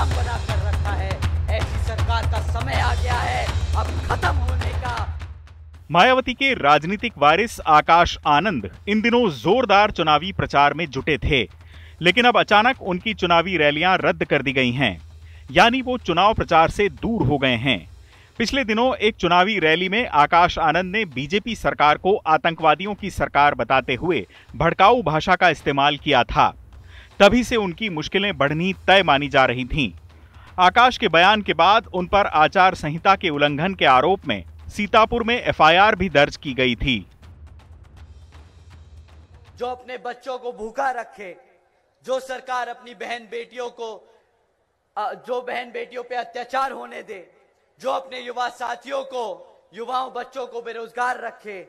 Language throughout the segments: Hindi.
गुलाम बना कर रखा है। ऐसी सरकार का समय आ गया है अब खत्म होने का। मायावती के राजनीतिक वारिस आकाश आनंद इन दिनों जोरदार चुनावी प्रचार में जुटे थे, लेकिन अब अचानक उनकी चुनावी रैलियां रद्द कर दी गई हैं, यानी वो चुनाव प्रचार से दूर हो गए हैं। पिछले दिनों एक चुनावी रैली में आकाश आनंद ने बीजेपी सरकार को आतंकवादियों की सरकार बताते हुए भड़काऊ भाषा का इस्तेमाल किया था। तभी से उनकी मुश्किलें बढ़नी तय मानी जा रही थीं। आकाश के बयान के बाद उन पर आचार संहिता के उल्लंघन के आरोप में सीतापुर में एफआईआर भी दर्ज की गई थी। जो अपने बच्चों को भूखा रखे, जो सरकार अपनी बहन बेटियों को, जो बहन बेटियों पे अत्याचार होने दे, जो अपने युवा साथियों को, युवाओं बच्चों को बेरोजगार रखे,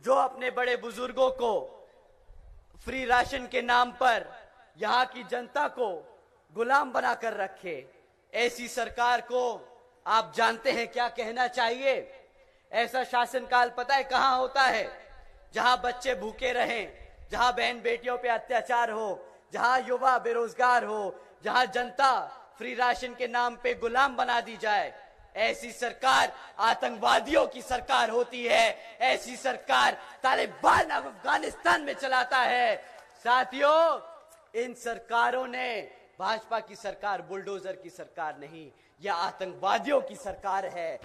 जो अपने बड़े बुजुर्गों को फ्री राशन के नाम पर यहां की जनता को गुलाम बनाकर रखे, ऐसी सरकार को आप जानते हैं क्या कहना चाहिए? ऐसा शासनकाल पता है कहां होता है? जहां बच्चे भूखे रहें, जहां बहन बेटियों पे अत्याचार हो, जहां युवा बेरोजगार हो, जहां जनता फ्री राशन के नाम पे गुलाम बना दी जाए। ऐसी सरकार आतंकवादियों की सरकार होती है। ऐसी सरकार तालिबान अफगानिस्तान में चलाता है। साथियों, इन सरकारों ने, भाजपा की सरकार बुलडोजर की सरकार नहीं, यह आतंकवादियों की सरकार है।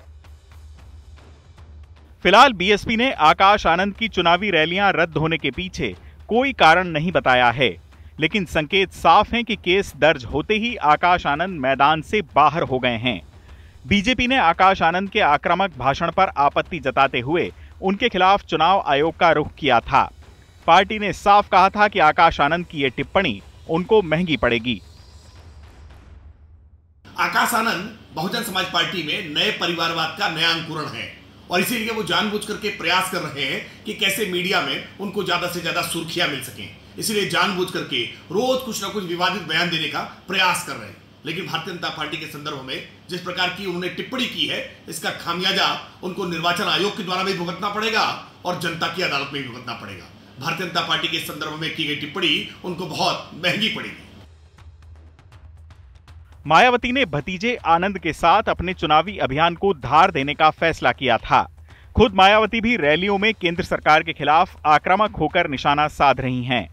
फिलहाल बीएसपी ने आकाश आनंद की चुनावी रैलियां रद्द होने के पीछे कोई कारण नहीं बताया है, लेकिन संकेत साफ हैं कि केस दर्ज होते ही आकाश आनंद मैदान से बाहर हो गए हैं। बीजेपी ने आकाश आनंद के आक्रामक भाषण पर आपत्ति जताते हुए उनके खिलाफ चुनाव आयोग का रुख किया था। पार्टी ने साफ कहा था कि आकाश आनंद की ये टिप्पणी उनको महंगी पड़ेगी। आकाश आनंद बहुजन समाज पार्टी में नए परिवारवाद का नया अंकुरण है और इसीलिए वो जानबूझ करके प्रयास कर रहे हैं कि कैसे मीडिया में उनको ज्यादा से ज्यादा सुर्खियां मिल सकें। इसलिए जानबूझ करके रोज कुछ ना कुछ विवादित बयान देने का प्रयास कर रहे हैं। लेकिन भारतीय जनता पार्टी के संदर्भ में जिस प्रकार की उन्होंने टिप्पणी की है, इसका खामियाजा उनको निर्वाचन आयोग के द्वारा भी भुगतना पड़ेगा और जनता की अदालत में भी भुगतना पड़ेगा। भारतीय जनता पार्टी के संदर्भ में की गई टिप्पणी उनको बहुत महंगी पड़ेगी। मायावती ने भतीजे आनंद के साथ अपने चुनावी अभियान को धार देने का फैसला किया था। खुद मायावती भी रैलियों में केंद्र सरकार के खिलाफ आक्रामक होकर निशाना साध रही हैं।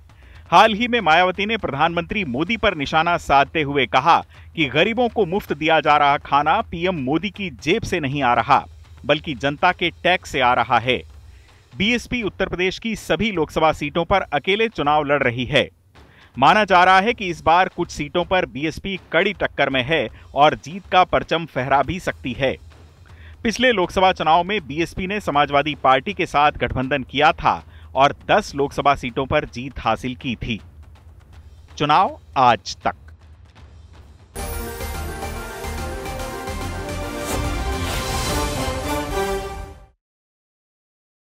हाल ही में मायावती ने प्रधानमंत्री मोदी पर निशाना साधते हुए कहा कि गरीबों को मुफ्त दिया जा रहा खाना पीएम मोदी की जेब से नहीं आ रहा, बल्कि जनता के टैक्स से आ रहा है। बीएसपी उत्तर प्रदेश की सभी लोकसभा सीटों पर अकेले चुनाव लड़ रही है। माना जा रहा है कि इस बार कुछ सीटों पर बीएसपी कड़ी टक्कर में है और जीत का परचम फहरा भी सकती है। पिछले लोकसभा चुनाव में बीएसपी ने समाजवादी पार्टी के साथ गठबंधन किया था और 10 लोकसभा सीटों पर जीत हासिल की थी। चुनाव आज तक।